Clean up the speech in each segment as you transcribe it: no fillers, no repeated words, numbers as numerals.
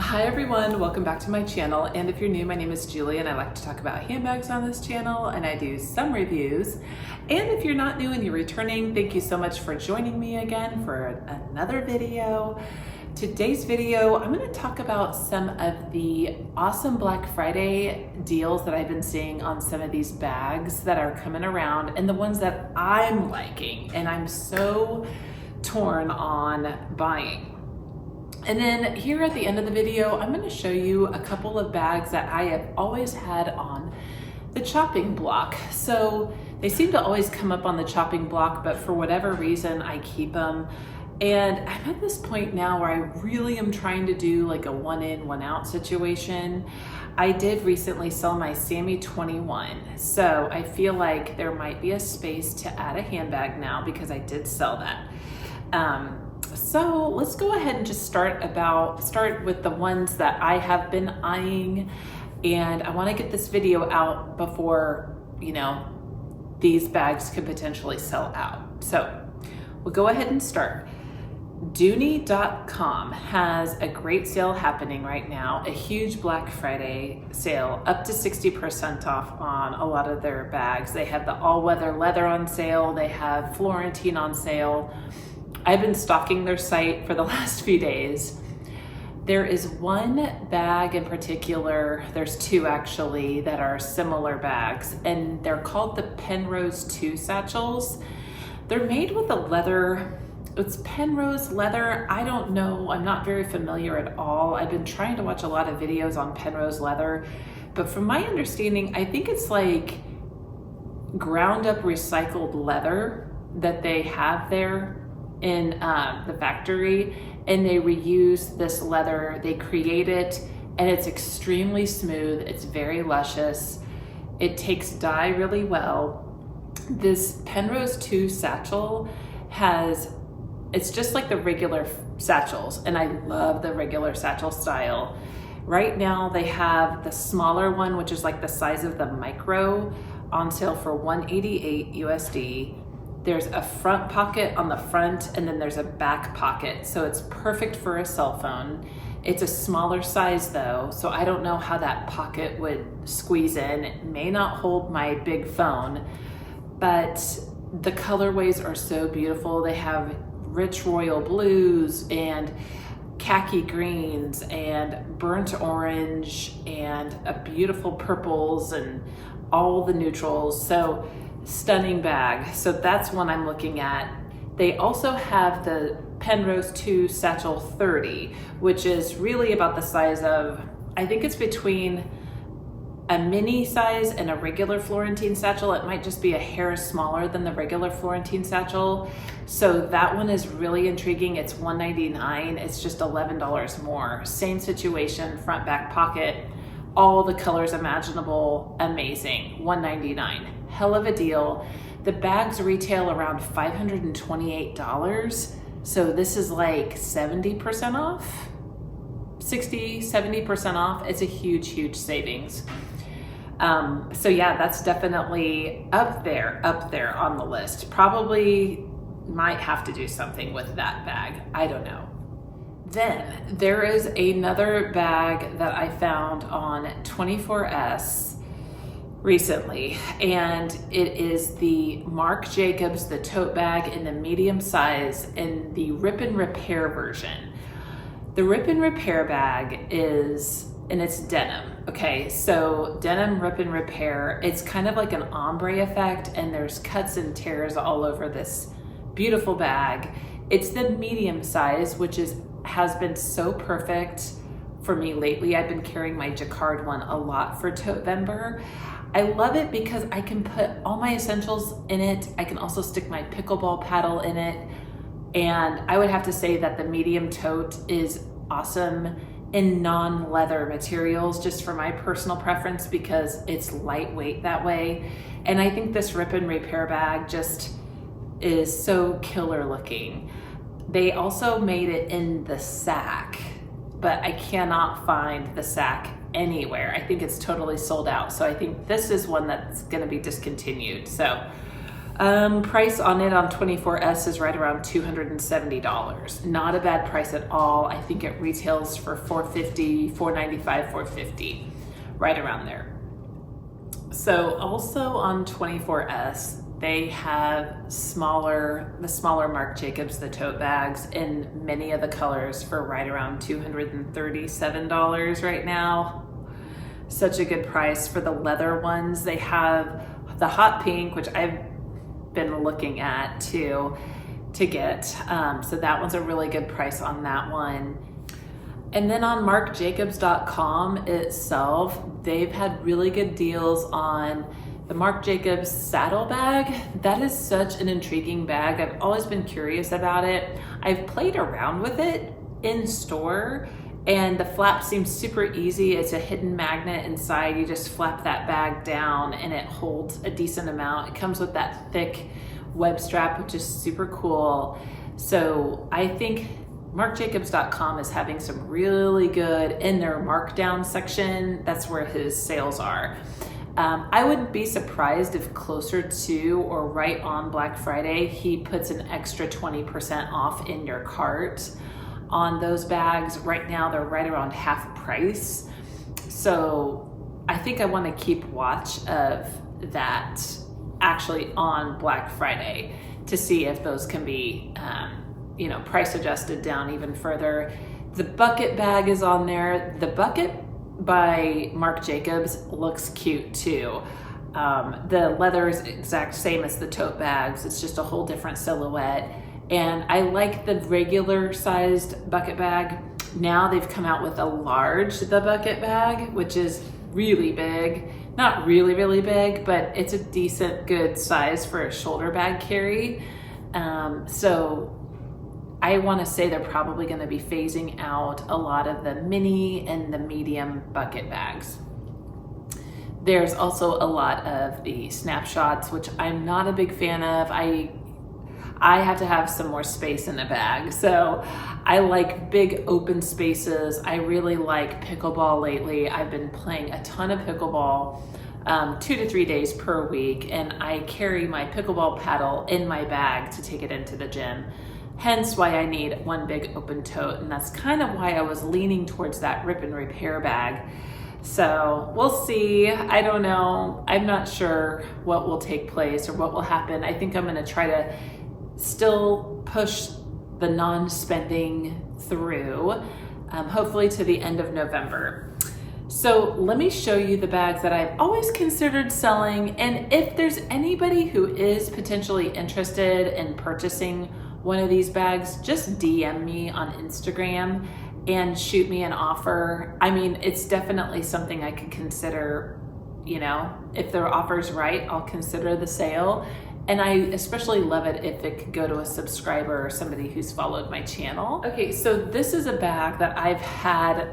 Hi everyone, welcome back to my channel. And if you're new, my name is Julie and I like to talk about handbags on this channel and I do some reviews. And if you're not new and you're returning, thank you so much for joining me again for another video. Today's video, I'm going to talk about some of the awesome Black Friday deals that I've been seeing on some of these bags that are coming around and the ones that I'm liking and I'm so torn on buying. And then here at the end of the video, I'm going to show you a couple of bags that I have always had on the chopping block. So they seem to always come up on the chopping block, but for whatever reason, I keep them. And I'm at this point now where I really am trying to do like a one in, one out situation. I did recently sell my Sammy 21. So I feel like there might be a space to add a handbag now because I did sell that. So let's go ahead and just start with the ones that I have been eyeing, and I want to get this video out before, these bags could potentially sell out. So we'll go ahead and start. Dooney.com has a great sale happening right now, a huge Black Friday sale, up to 60% off on a lot of their bags. They have the all-weather leather on sale, they have Florentine on sale. I've been stalking their site for the last few days. There is one bag in particular, there's two actually, that are similar bags, and they're called the Penrose 2 satchels. They're made with a leather, it's Penrose leather. I don't know, I'm not very familiar at all. I've been trying to watch a lot of videos on Penrose leather, but from my understanding, I think it's like ground up recycled leather that they have there in the factory, and they reuse this leather, they create it, and it's extremely smooth, it's very luscious, it takes dye really well. This Penrose 2 satchel it's just like the regular satchels, and I love the regular satchel style. Right now they have the smaller one, which is like the size of the micro, on sale for $188 USD. There's a front pocket on the front, and then there's a back pocket. So it's perfect for a cell phone. It's a smaller size though, so I don't know how that pocket would squeeze in. It may not hold my big phone, but the colorways are so beautiful. They have rich royal blues and khaki greens and burnt orange and a beautiful purples and all the neutrals. So stunning bag. So that's one I'm looking at. They also have the Penrose 2 Satchel 30, which is really about the size of, I think it's between a mini size and a regular Florentine satchel. It might just be a hair smaller than the regular Florentine satchel. So that one is really intriguing. It's $199. It's just $11 more. Same situation, front back pocket, all the colors imaginable, amazing. $199. Hell of a deal. The bags retail around $528. So this is like 70% off, 60, 70% off. It's a huge, huge savings. So yeah, that's definitely up there on the list. Probably might have to do something with that bag. I don't know. Then there is another bag that I found on 24S recently, and it is the Marc Jacobs, the tote bag in the medium size in the Rip and Repair version. The Rip and Repair bag and it's denim. Okay, so denim Rip and Repair, it's kind of like an ombre effect, and there's cuts and tears all over this beautiful bag. It's the medium size, which has been so perfect for me lately. I've been carrying my jacquard one a lot for Totember. I love it because I can put all my essentials in it. I can also stick my pickleball paddle in it. And I would have to say that the medium tote is awesome in non-leather materials, just for my personal preference, because it's lightweight that way. And I think this Rip and Repair bag just is so killer looking. They also made it in the sack, but I cannot find the sack anywhere. I think it's totally sold out. So I think this is one that's gonna be discontinued. So Price on it on 24S is right around $270. Not a bad price at all. I think it retails for $450, $495, $450, right around there. So also on 24S, they have the smaller Marc Jacobs, the tote bags, in many of the colors for right around $237 right now. Such a good price for the leather ones. They have the hot pink, which I've been looking at to get. So that one's a really good price on that one. And then on marcjacobs.com itself, they've had really good deals on the Marc Jacobs saddle bag. That is such an intriguing bag. I've always been curious about it. I've played around with it in store, and the flap seems super easy. It's a hidden magnet inside. You just flap that bag down and it holds a decent amount. It comes with that thick web strap, which is super cool. So I think marcjacobs.com is having some really good, in their markdown section, that's where his sales are. I wouldn't be surprised if closer to or right on Black Friday, he puts an extra 20% off in your cart on those bags. Right now, they're right around half price. So I think I want to keep watch of that actually on Black Friday to see if those can be, price adjusted down even further. The bucket bag is on there. The bucket by Marc Jacobs looks cute too. The leather is exact same as the tote bags. It's just a whole different silhouette. And I like the regular sized bucket bag. Now they've come out with a large, the bucket bag, which is really big. Not really, really big, but it's a decent, good size for a shoulder bag carry. So I want to say they're probably going to be phasing out a lot of the mini and the medium bucket bags. There's also a lot of the snapshots, which I'm not a big fan of. I have to have some more space in the bag. So I like big open spaces. I really like pickleball lately. I've been playing a ton of pickleball 2 to 3 days per week, and I carry my pickleball paddle in my bag to take it into the gym. Hence why I need one big open tote, and that's kind of why I was leaning towards that rip and repair bag. So we'll see. I don't know. I'm not sure what will take place or what will happen. I think I'm going to try to still push the non-spending through, hopefully to the end of November. So let me show you the bags that I've always considered selling, and if there's anybody who is potentially interested in purchasing one of these bags, just DM me on Instagram and shoot me an offer. I mean, it's definitely something I could consider, if their offer's right, I'll consider the sale. And I especially love it if it could go to a subscriber or somebody who's followed my channel. Okay, so this is a bag that I've had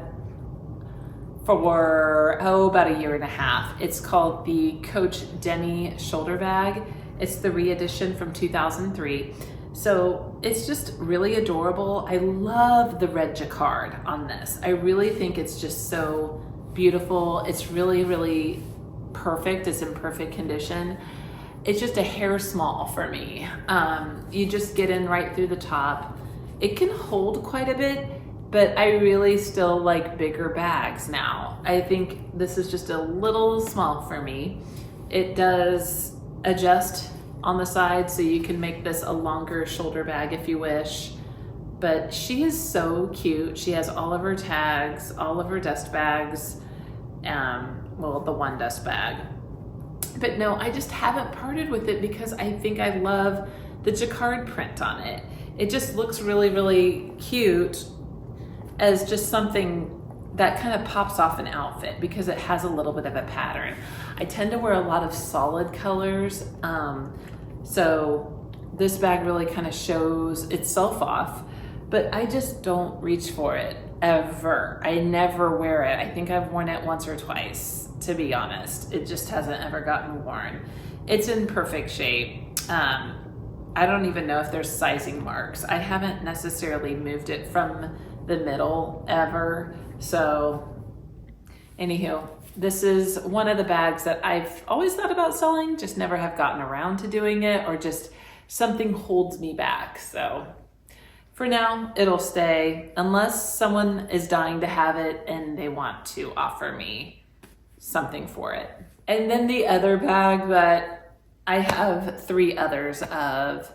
for, about a year and a half. It's called the Coach Demi Shoulder Bag. It's the re-edition from 2003. So it's just really adorable. I love the red jacquard on this. I really think it's just so beautiful. It's really, really perfect. It's in perfect condition. It's just a hair small for me. You just get in right through the top. It can hold quite a bit, but I really still like bigger bags now. I think this is just a little small for me. It does adjust on the side, so you can make this a longer shoulder bag if you wish. But she is so cute. She has all of her tags, all of her dust bags, the one dust bag. But no, I just haven't parted with it because I think I love the jacquard print on it. It just looks really, really cute as just something that kind of pops off an outfit because it has a little bit of a pattern. I tend to wear a lot of solid colors, so this bag really kind of shows itself off, but I just don't reach for it ever. I never wear it. I think I've worn it once or twice, to be honest. It just hasn't ever gotten worn. It's in perfect shape. I don't even know if there's sizing marks. I haven't necessarily moved it from the middle ever. So anywho, This is one of the bags that I've always thought about selling, just never have gotten around to doing it, or just something holds me back. So for now, it'll stay unless someone is dying to have it and they want to offer me something for it. And then the other bag that I have 3 others of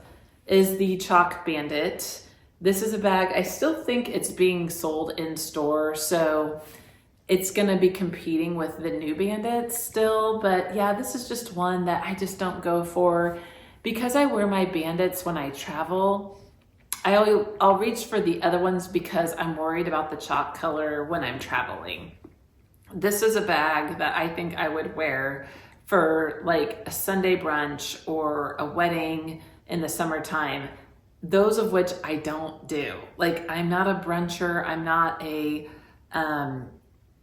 is the Chalk Bandit. This is a bag, I still think it's being sold in store, so it's gonna be competing with the new Bandits still, but yeah, this is just one that I just don't go for. Because I wear my Bandits when I travel, I'll reach for the other ones because I'm worried about the chalk color when I'm traveling. This is a bag that I think I would wear for like a Sunday brunch or a wedding in the summertime, those of which I don't do. Like, I'm not a bruncher, I'm not a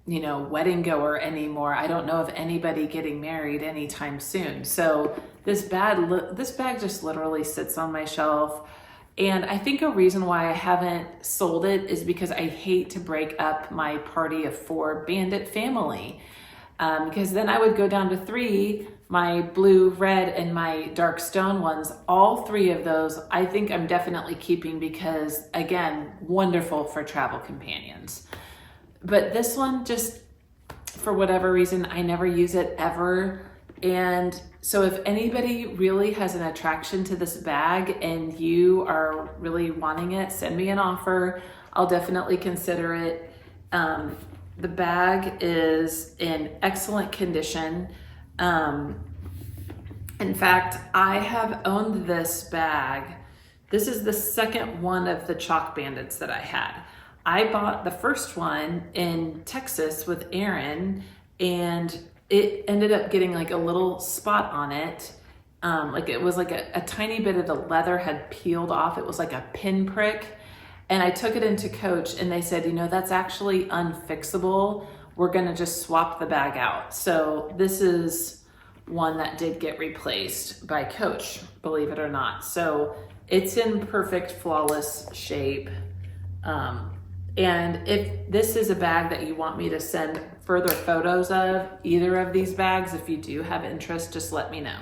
wedding goer anymore. I don't know of anybody getting married anytime soon. So this bag just literally sits on my shelf. And I think a reason why I haven't sold it is because I hate to break up my party of 4 Bandit family. Because then I would go down to 3, my blue, red, and my dark stone ones. All 3 of those I think I'm definitely keeping because, again, wonderful for travel companions. But this one, just for whatever reason, I never use it ever. And so if anybody really has an attraction to this bag and you are really wanting it, send me an offer. I'll definitely consider it. The bag is in excellent condition. In fact, I have owned this bag. This is the second one of the Chalk Bandits that I had. I bought the first one in Texas with Aaron, and it ended up getting like a little spot on it. Like it was like a tiny bit of the leather had peeled off. It was like a pinprick. And I took it into Coach and they said, that's actually unfixable. We're gonna just swap the bag out. So this is one that did get replaced by Coach, believe it or not. So it's in perfect, flawless shape. And if this is a bag that you want me to send further photos of, either of these bags, if you do have interest, just let me know.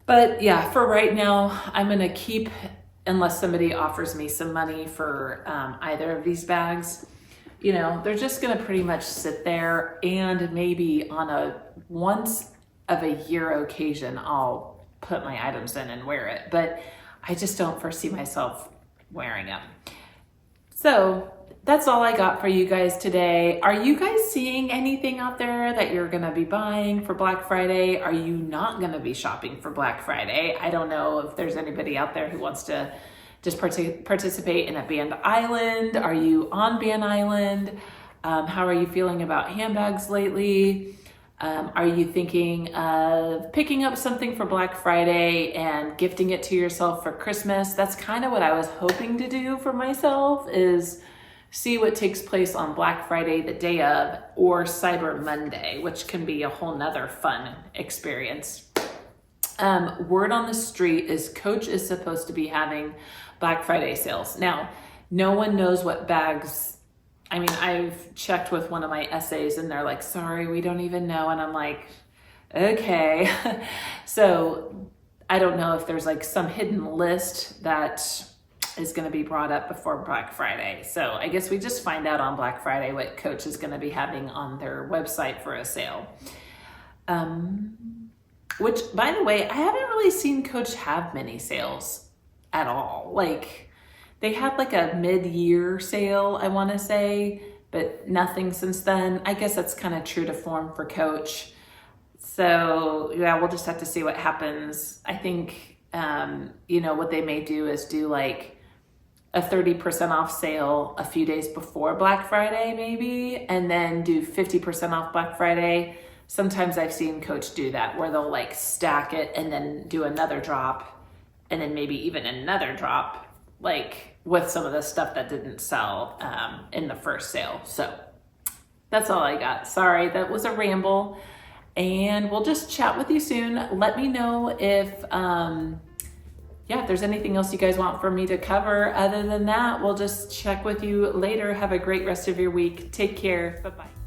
But yeah, for right now, I'm gonna keep, unless somebody offers me some money for either of these bags, they're just gonna pretty much sit there, and maybe on a once of a year occasion, I'll put my items in and wear it. But I just don't foresee myself wearing them. So that's all I got for you guys today. Are you guys seeing anything out there that you're gonna be buying for Black Friday? Are you not gonna be shopping for Black Friday? I don't know if there's anybody out there who wants to just participate in a Band Island. Are you on Band Island? How are you feeling about handbags lately? Are you thinking of picking up something for Black Friday and gifting it to yourself for Christmas? That's kind of what I was hoping to do for myself, is see what takes place on Black Friday, the day of, or Cyber Monday, which can be a whole nother fun experience. Word on the street is Coach is supposed to be having Black Friday sales. Now, no one knows what bags. I mean, I've checked with one of my essays and they're like, sorry, we don't even know. And I'm like, okay. So I don't know if there's like some hidden list that is going to be brought up before Black Friday. So I guess we just find out on Black Friday what Coach is going to be having on their website for a sale. Which, by the way, I haven't really seen Coach have many sales at all. Like, they had like a mid-year sale, I want to say, but nothing since then. I guess that's kind of true to form for Coach. So yeah, we'll just have to see what happens. I think, what they may do is do like a 30% off sale a few days before Black Friday maybe, and then do 50% off Black Friday. Sometimes I've seen Coach do that, where they'll like stack it and then do another drop, and then maybe even another drop, like with some of the stuff that didn't sell in the first sale. So that's all I got. Sorry, that was a ramble, and we'll just chat with you soon. Let me know if there's anything else you guys want for me to cover. Other than that, we'll just check with you later. Have a great rest of your week. Take care. Bye-bye.